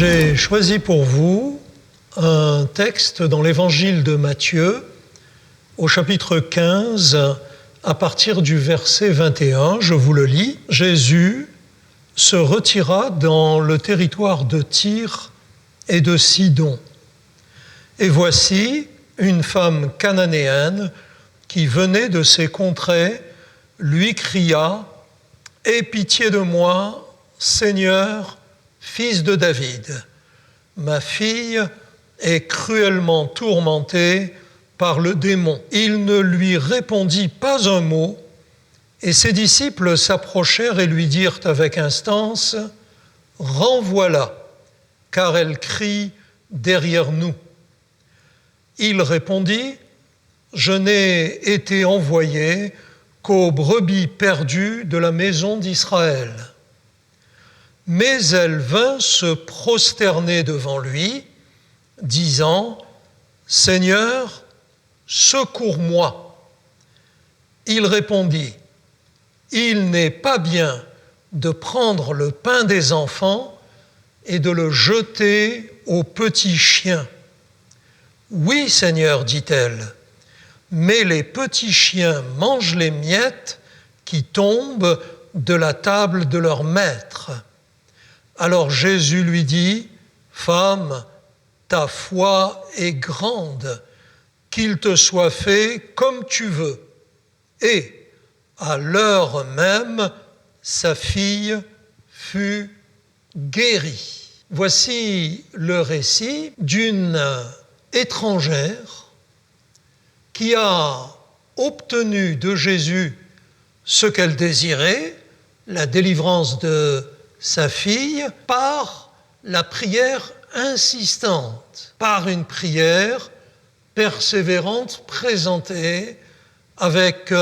J'ai choisi pour vous un texte dans l'évangile de Matthieu, au chapitre 15, à partir du verset 21, je vous le lis. Jésus se retira dans le territoire de Tyr et de Sidon. Et voici une femme cananéenne qui venait de ces contrées, lui cria « Aie pitié de moi, Seigneur, fils de David. Ma fille est cruellement tourmentée par le démon. » Il ne lui répondit pas un mot, et ses disciples s'approchèrent et lui dirent avec instance « Renvoie-la, car elle crie derrière nous. » Il répondit « Je n'ai été envoyé qu'aux brebis perdues de la maison d'Israël. » Mais elle vint se prosterner devant lui, disant « Seigneur, secours-moi. » Il répondit « Il n'est pas bien de prendre le pain des enfants et de le jeter aux petits chiens. » « Oui, Seigneur, dit-elle, mais les petits chiens mangent les miettes qui tombent de la table de leur maître. » Alors Jésus lui dit, « Femme, ta foi est grande, qu'il te soit fait comme tu veux. » Et à l'heure même, sa fille fut guérie. Voici le récit d'une étrangère qui a obtenu de Jésus ce qu'elle désirait, la délivrance de sa fille, par la prière insistante, par une prière persévérante présentée avec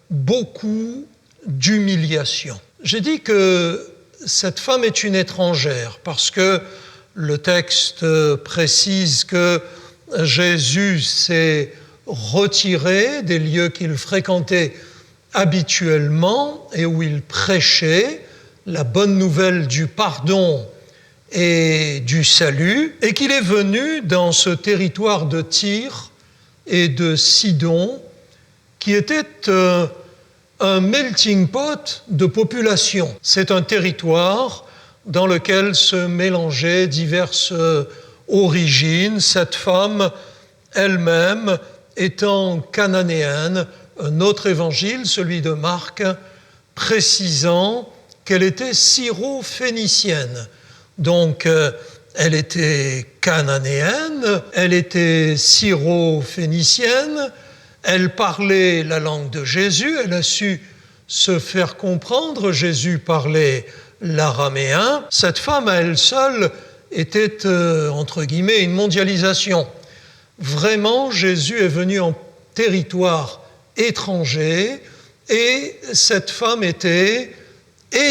beaucoup d'humiliation. J'ai dit que cette femme est une étrangère parce que le texte précise que Jésus s'est retiré des lieux qu'il fréquentait habituellement et où il prêchait la bonne nouvelle du pardon et du salut, et qu'il est venu dans ce territoire de Tyr et de Sidon, qui était un melting pot de population. C'est un territoire dans lequel se mélangeaient diverses origines. Cette femme elle-même étant cananéenne, un autre évangile, celui de Marc, précisant qu'elle était syro-phénicienne. Donc, elle était cananéenne, elle était syro-phénicienne, elle parlait la langue de Jésus, elle a su se faire comprendre, Jésus parlait l'araméen. Cette femme, à elle seule, était, entre guillemets, une mondialisation. Vraiment, Jésus est venu en territoire étranger et cette femme était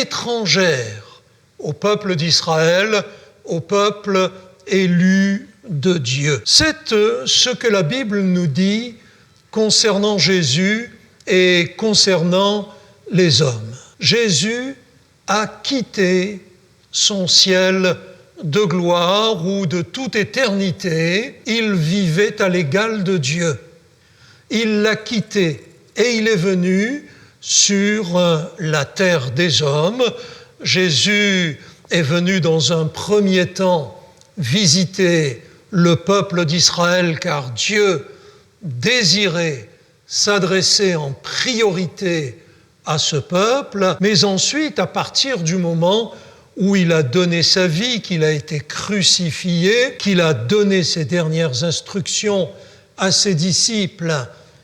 étrangère au peuple d'Israël, au peuple élu de Dieu. C'est ce que la Bible nous dit concernant Jésus et concernant les hommes. Jésus a quitté son ciel de gloire où de toute éternité, il vivait à l'égal de Dieu. Il l'a quitté et il est venu sur la terre des hommes. Jésus est venu dans un premier temps visiter le peuple d'Israël car Dieu désirait s'adresser en priorité à ce peuple, mais ensuite, à partir du moment où il a donné sa vie, qu'il a été crucifié, qu'il a donné ses dernières instructions à ses disciples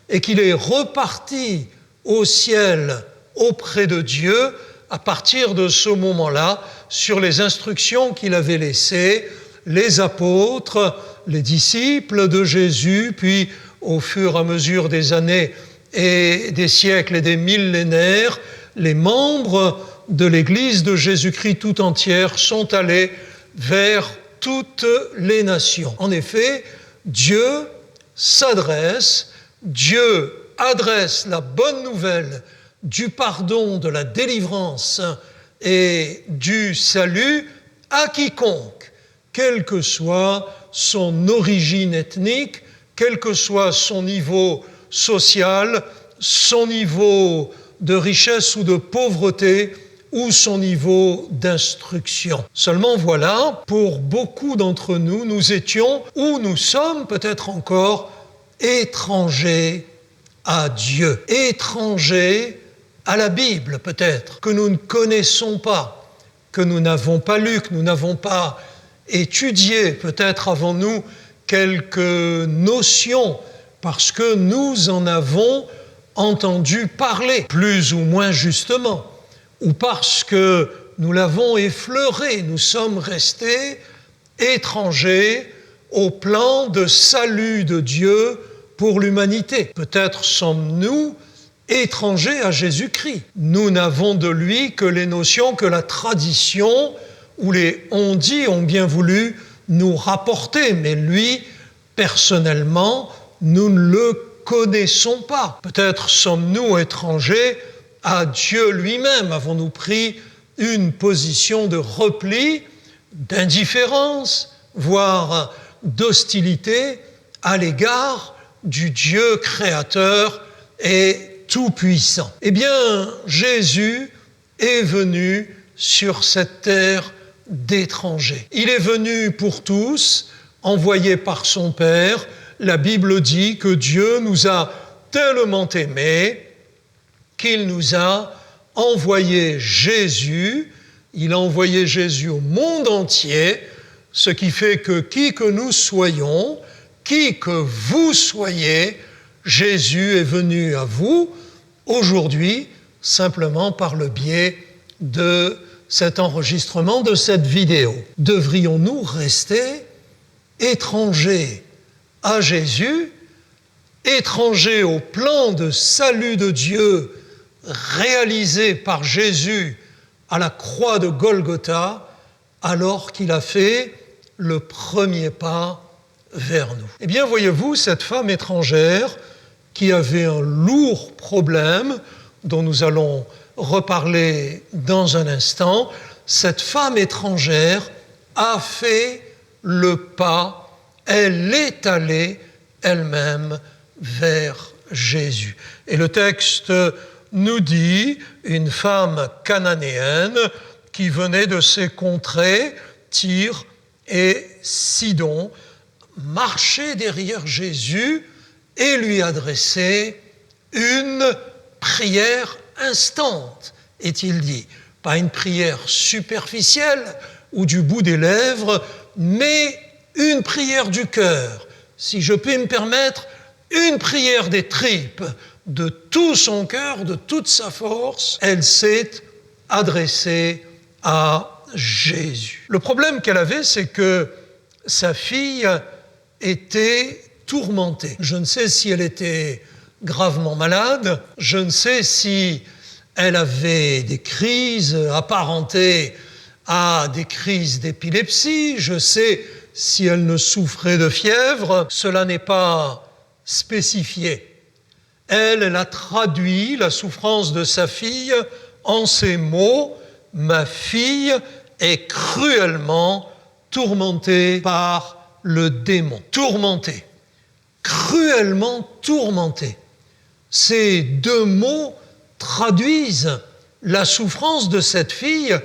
et qu'il est reparti au ciel auprès de Dieu, à partir de ce moment-là, sur les instructions qu'il avait laissées, les apôtres, les disciples de Jésus, puis au fur et à mesure des années et des siècles et des millénaires, les membres de l'Église de Jésus-Christ tout entière sont allés vers toutes les nations. En effet, Dieu adresse la bonne nouvelle du pardon, de la délivrance et du salut à quiconque quelle que soit son origine ethnique, quel que soit son niveau social, son niveau de richesse ou de pauvreté, ou son niveau d'instruction. Seulement voilà, pour beaucoup d'entre nous, nous étions, ou nous sommes peut-être encore, étrangers à Dieu, étrangers à la Bible peut-être, que nous ne connaissons pas, que nous n'avons pas lu, que nous n'avons pas étudié. Peut-être avons-nous quelques notions parce que nous en avons entendu parler, plus ou moins justement, ou parce que nous l'avons effleuré, nous sommes restés étrangers au plan de salut de Dieu pour l'humanité. Peut-être sommes-nous étrangers à Jésus-Christ. Nous n'avons de lui que les notions que la tradition ou les on-dit ont bien voulu nous rapporter, mais lui, personnellement, nous ne le connaissons pas. Peut-être sommes-nous étrangers à Dieu lui-même. Avons-nous pris une position de repli, d'indifférence, voire d'hostilité à l'égard du Dieu créateur et tout-puissant? Eh bien, Jésus est venu sur cette terre d'étrangers. Il est venu pour tous, envoyé par son Père. La Bible dit que Dieu nous a tellement aimés qu'il nous a envoyé Jésus. Il a envoyé Jésus au monde entier, ce qui fait que qui que nous soyons, qui que vous soyez, Jésus est venu à vous aujourd'hui simplement par le biais de cet enregistrement, de cette vidéo. Devrions-nous rester étrangers à Jésus, étrangers au plan de salut de Dieu réalisé par Jésus à la croix de Golgotha, alors qu'il a fait le premier pas vers nous? Eh bien, voyez-vous, cette femme étrangère qui avait un lourd problème, dont nous allons reparler dans un instant, cette femme étrangère a fait le pas, elle est allée elle-même vers Jésus. Et le texte nous dit, une femme cananéenne qui venait de ces contrées, Tyr et Sidon, marchait derrière Jésus et lui adressait une prière instante, est-il dit. Pas une prière superficielle ou du bout des lèvres, mais une prière du cœur. Si je puis me permettre, une prière des tripes, de tout son cœur, de toute sa force, elle s'est adressée à Jésus. Le problème qu'elle avait, c'est que sa fille était tourmentée. Je ne sais si elle était gravement malade, je ne sais si elle avait des crises apparentées à des crises d'épilepsie, je sais si elle ne souffrait de fièvre, cela n'est pas spécifié. Elle a traduit la souffrance de sa fille en ces mots: « Ma fille est cruellement tourmentée par le démon. » Tourmentée, cruellement tourmentée. Ces deux mots traduisent la souffrance de cette fille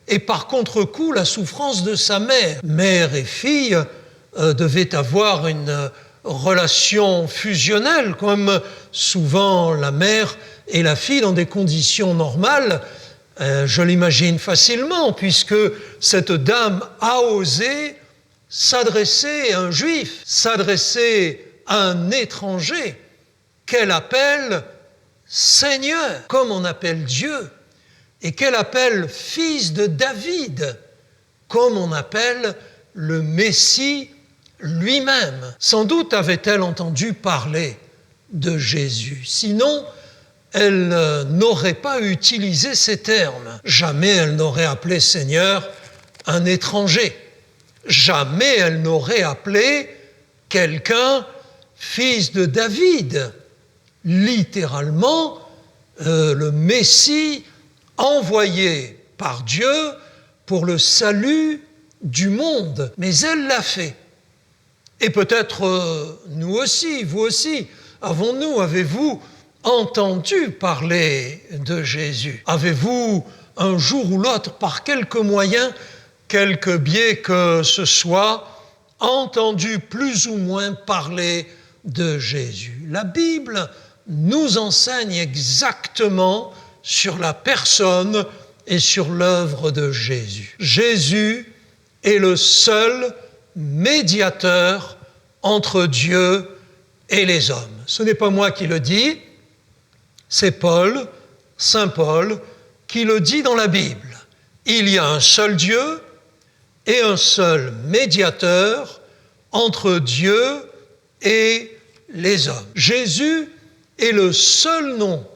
et par contre-coup la souffrance de sa mère. Mère et fille devaient avoir une relation fusionnelle, comme souvent la mère et la fille dans des conditions normales. Je l'imagine facilement, puisque cette dame a osé s'adresser à un juif, s'adresser à un étranger qu'elle appelle Seigneur, comme on appelle Dieu, et qu'elle appelle fils de David, comme on appelle le Messie lui-même. Sans doute avait-elle entendu parler de Jésus, sinon elle n'aurait pas utilisé ces termes. Jamais elle n'aurait appelé Seigneur un étranger. Jamais elle n'aurait appelé quelqu'un fils de David. Littéralement, le Messie envoyé par Dieu pour le salut du monde, mais elle l'a fait. Et peut-être nous aussi, vous aussi, avez-vous entendu parler de Jésus? Avez-vous un jour ou l'autre, par quelque moyen, quelque biais que ce soit, entendu plus ou moins parler de Jésus? La Bible nous enseigne exactement sur la personne et sur l'œuvre de Jésus. Jésus est le seul médiateur entre Dieu et les hommes. Ce n'est pas moi qui le dis, c'est Paul, Saint Paul, qui le dit dans la Bible. Il y a un seul Dieu et un seul médiateur entre Dieu et les hommes. Jésus est le seul nom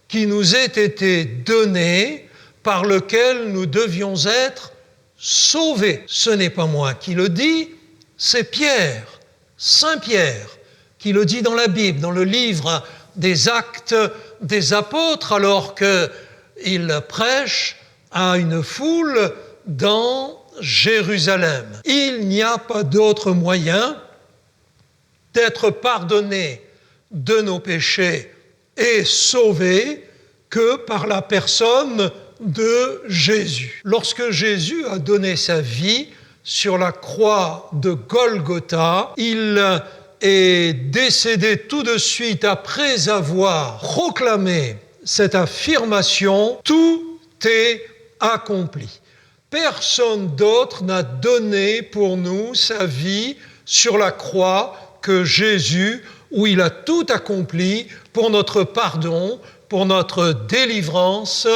qui nous ait été donné par lequel nous devions être sauvés. Ce n'est pas moi qui le dis, c'est Pierre, Saint Pierre, qui le dit dans la Bible, dans le livre des Actes des Apôtres, alors qu'il prêche à une foule dans Jérusalem. Il n'y a pas d'autre moyen d'être pardonné de nos péchés et sauvé que par la personne de Jésus. Lorsque Jésus a donné sa vie sur la croix de Golgotha, il est décédé tout de suite après avoir proclamé cette affirmation « Tout est accompli ». Personne d'autre n'a donné pour nous sa vie sur la croix que Jésus, où il a tout accompli pour notre pardon, pour notre délivrance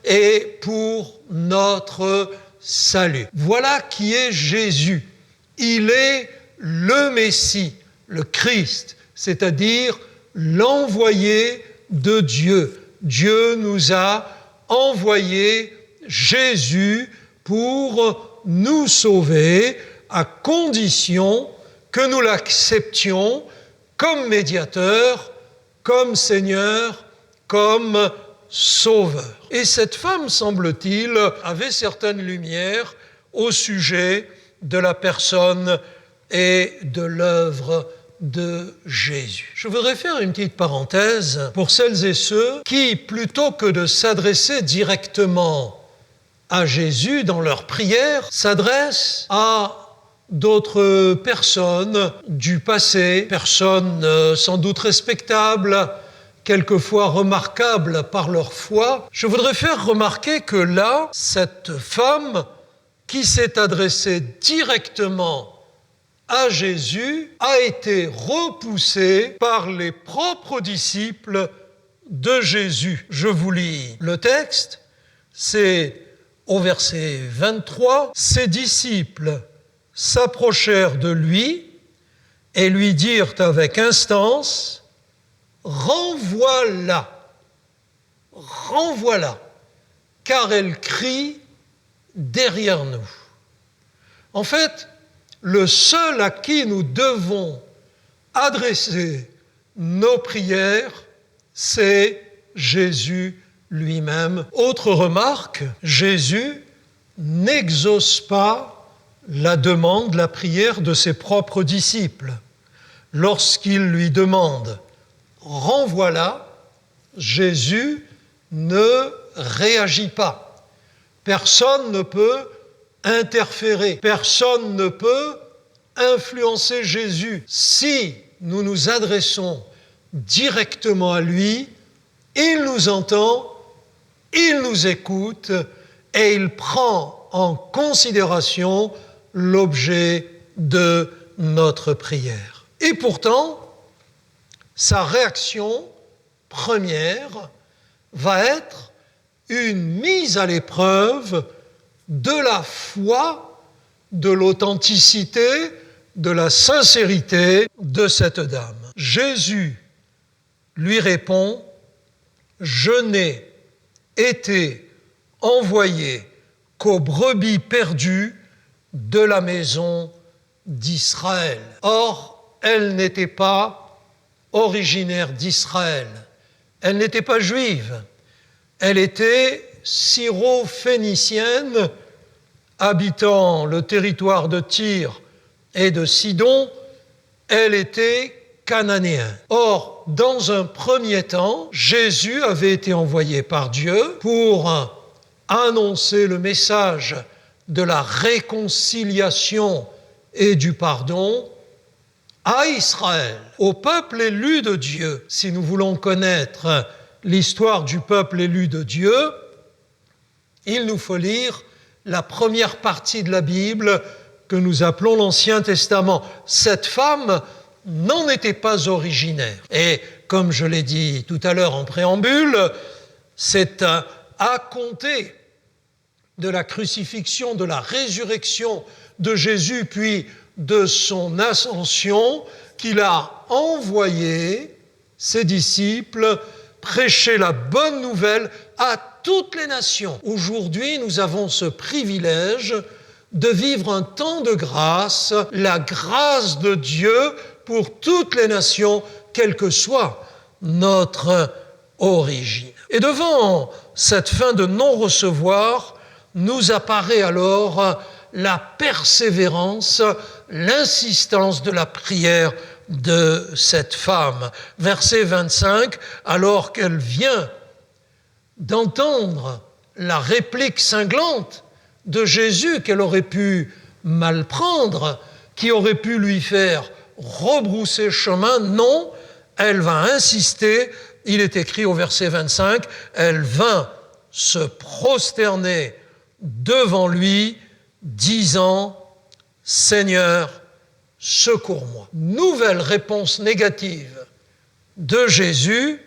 et pour notre salut. Voilà qui est Jésus. Il est le Messie, le Christ, c'est-à-dire l'envoyé de Dieu. Dieu nous a envoyé Jésus pour nous sauver, à condition que nous l'acceptions comme médiateur, comme Seigneur, comme Sauveur. Et cette femme, semble-t-il, avait certaines lumières au sujet de la personne et de l'œuvre de Jésus. Je voudrais faire une petite parenthèse pour celles et ceux qui, plutôt que de s'adresser directement à Jésus dans leur prière, s'adressent à d'autres personnes du passé, personnes sans doute respectables, quelquefois remarquables par leur foi. Je voudrais faire remarquer que là, cette femme qui s'est adressée directement à Jésus a été repoussée par les propres disciples de Jésus. Je vous lis le texte, c'est au verset 23. Ses disciples s'approchèrent de lui et lui dirent avec instance « Renvoie-la, renvoie-la, car elle crie derrière nous. » En fait, le seul à qui nous devons adresser nos prières, c'est Jésus lui-même. Autre remarque, Jésus n'exauce pas la demande, la prière de ses propres disciples. Lorsqu'il lui demande « renvoie-la », Jésus ne réagit pas. Personne ne peut interférer, personne ne peut influencer Jésus. Si nous nous adressons directement à lui, il nous entend, il nous écoute et il prend en considération l'objet de notre prière. Et pourtant, sa réaction première va être une mise à l'épreuve de la foi, de l'authenticité, de la sincérité de cette dame. Jésus lui répond « Je n'ai été envoyé qu'aux brebis perdues de la maison d'Israël. » Or, elle n'était pas originaire d'Israël. Elle n'était pas juive. Elle était syro-phénicienne, habitant le territoire de Tyr et de Sidon, elle était cananéenne. Or, dans un premier temps, Jésus avait été envoyé par Dieu pour annoncer le message de la réconciliation et du pardon à Israël, au peuple élu de Dieu. Si nous voulons connaître l'histoire du peuple élu de Dieu, il nous faut lire la première partie de la Bible que nous appelons l'Ancien Testament. Cette femme n'en était pas originaire. Et comme je l'ai dit tout à l'heure en préambule, c'est à compter de la crucifixion, de la résurrection de Jésus, puis de son ascension, qu'il a envoyé ses disciples prêcher la bonne nouvelle à toutes les nations. Aujourd'hui, nous avons ce privilège de vivre un temps de grâce, la grâce de Dieu pour toutes les nations, quelle que soit notre origine. Et devant cette fin de non-recevoir, nous apparaît alors la persévérance, l'insistance de la prière de cette femme. Verset 25, alors qu'elle vient d'entendre la réplique cinglante de Jésus qu'elle aurait pu mal prendre, qui aurait pu lui faire rebrousser chemin, non, elle va insister. Il est écrit au verset 25, elle vint se prosterner devant lui, disant « Seigneur, secours-moi ». Nouvelle réponse négative de Jésus,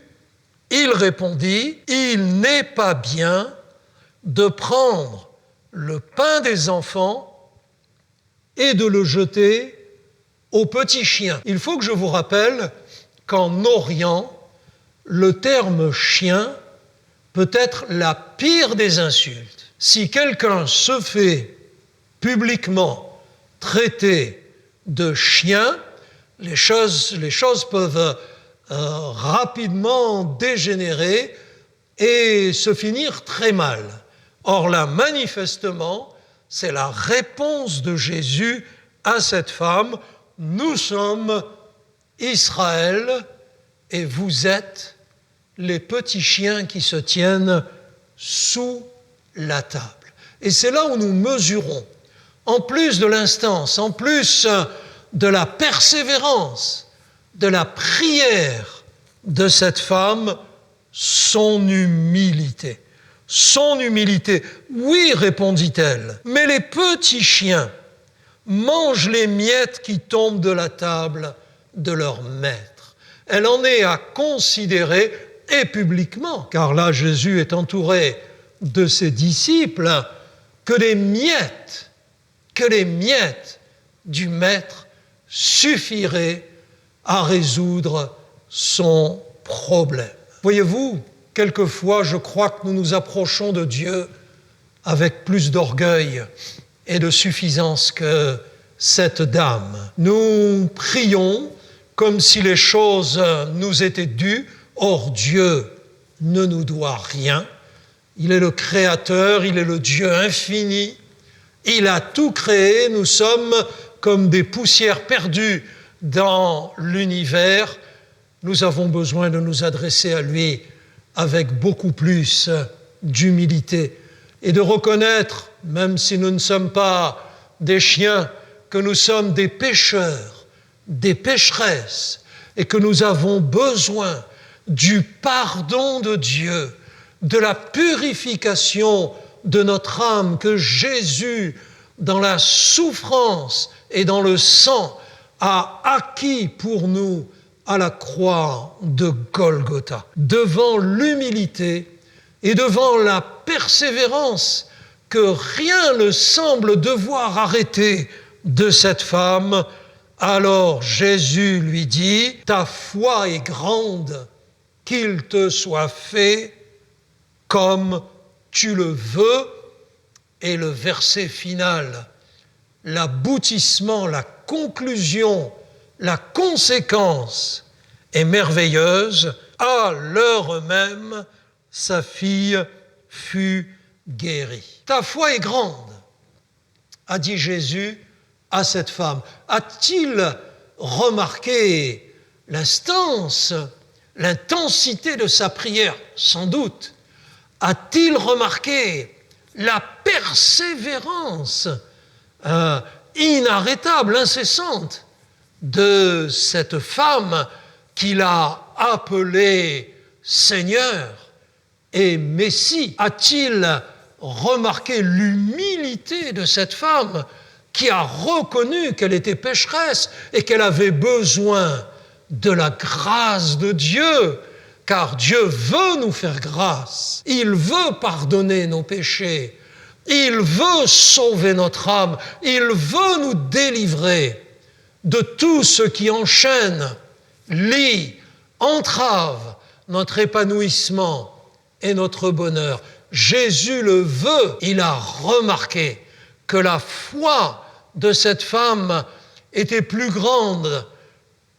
il répondit « Il n'est pas bien de prendre le pain des enfants et de le jeter aux petits chiens ». Il faut que je vous rappelle qu'en Orient, le terme « chien » peut être la pire des insultes. Si quelqu'un se fait publiquement traiter de chien, les choses peuvent rapidement dégénérer et se finir très mal. Or là, manifestement, c'est la réponse de Jésus à cette femme. Nous sommes Israël et vous êtes les petits chiens qui se tiennent sous la table. Et c'est là où nous mesurons, en plus de l'instance, en plus de la persévérance, de la prière de cette femme, son humilité. Son humilité. Oui, répondit-elle, mais les petits chiens mangent les miettes qui tombent de la table de leur maître. Elle en est à considérer, et publiquement, car là Jésus est entouré de ses disciples, que les miettes du maître suffiraient à résoudre son problème. Voyez-vous, quelquefois, je crois que nous nous approchons de Dieu avec plus d'orgueil et de suffisance que cette dame. Nous prions comme si les choses nous étaient dues. Or, Dieu ne nous doit rien. Il est le Créateur, il est le Dieu infini. Il a tout créé. Nous sommes comme des poussières perdues dans l'univers. Nous avons besoin de nous adresser à lui avec beaucoup plus d'humilité et de reconnaître, même si nous ne sommes pas des chiens, que nous sommes des pécheurs, des pécheresses, et que nous avons besoin du pardon de Dieu, de la purification de notre âme que Jésus, dans la souffrance et dans le sang, a acquis pour nous à la croix de Golgotha. Devant l'humilité et devant la persévérance que rien ne semble devoir arrêter de cette femme, alors Jésus lui dit « Ta foi est grande, qu'il te soit fait comme tu le veux ». Et le verset final, l'aboutissement, la conclusion, la conséquence est merveilleuse. À l'heure même, sa fille fut guérie. Ta foi est grande. a dit Jésus à cette femme. A-t-il remarqué l'instance, l'intensité de sa prière? Sans doute. A-t-il remarqué la persévérance inarrêtable, incessante de cette femme qu'il a appelée Seigneur et Messie? A-t-il remarqué l'humilité de cette femme qui a reconnu qu'elle était pécheresse et qu'elle avait besoin de la grâce de Dieu? Car Dieu veut nous faire grâce, il veut pardonner nos péchés, il veut sauver notre âme, il veut nous délivrer de tout ce qui enchaîne, lie, entrave notre épanouissement et notre bonheur. Jésus le veut. Il a remarqué que la foi de cette femme était plus grande,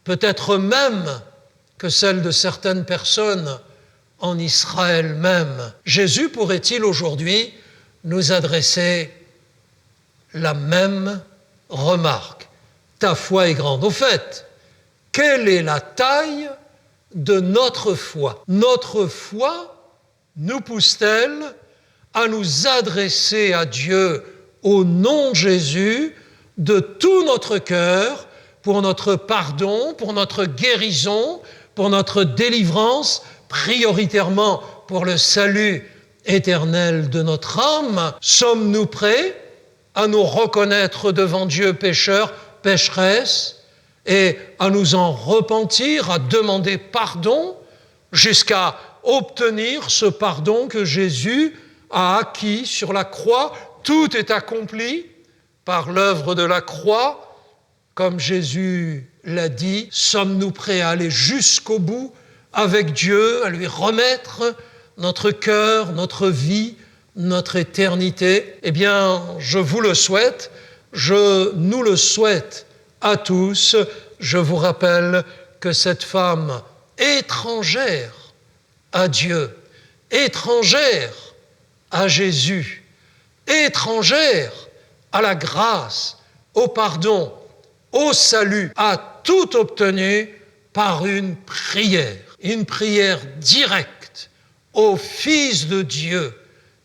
peut-être même que celle de certaines personnes en Israël même. Jésus pourrait-il aujourd'hui nous adresser la même remarque? Ta foi est grande. Au fait, quelle est la taille de notre foi? Notre foi nous pousse-t-elle à nous adresser à Dieu au nom de Jésus de tout notre cœur pour notre pardon, pour notre guérison, pour notre délivrance, prioritairement pour le salut éternel de notre âme? Sommes-nous prêts à nous reconnaître devant Dieu pécheurs, pécheresses, et à nous en repentir, à demander pardon, jusqu'à obtenir ce pardon que Jésus a acquis sur la croix? Tout est accompli par l'œuvre de la croix, comme Jésus l'a dit. Sommes-nous prêts à aller jusqu'au bout avec Dieu, à lui remettre notre cœur, notre vie, notre éternité? Eh bien, je vous le souhaite, je nous le souhaite à tous. Je vous rappelle que cette femme étrangère à Dieu, étrangère à Jésus, étrangère à la grâce, au pardon, au salut, a tout obtenu par une prière directe au Fils de Dieu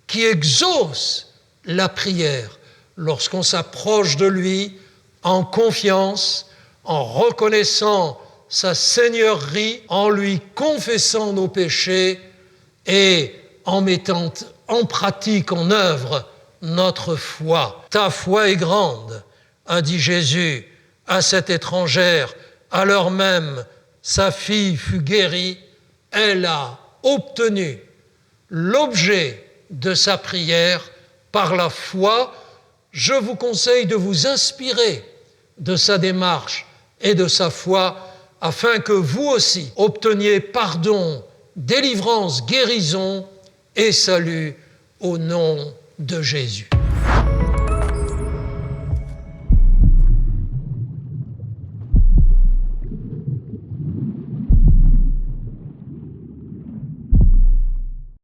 qui exauce la prière lorsqu'on s'approche de lui en confiance, en reconnaissant sa seigneurie, en lui confessant nos péchés et en mettant en pratique, en œuvre, notre foi. Ta foi est grande, a dit Jésus à cette étrangère, à l'heure même sa fille fut guérie, elle a obtenu l'objet de sa prière par la foi. Je vous conseille de vous inspirer de sa démarche et de sa foi afin que vous aussi obteniez pardon, délivrance, guérison et salut au nom de Jésus.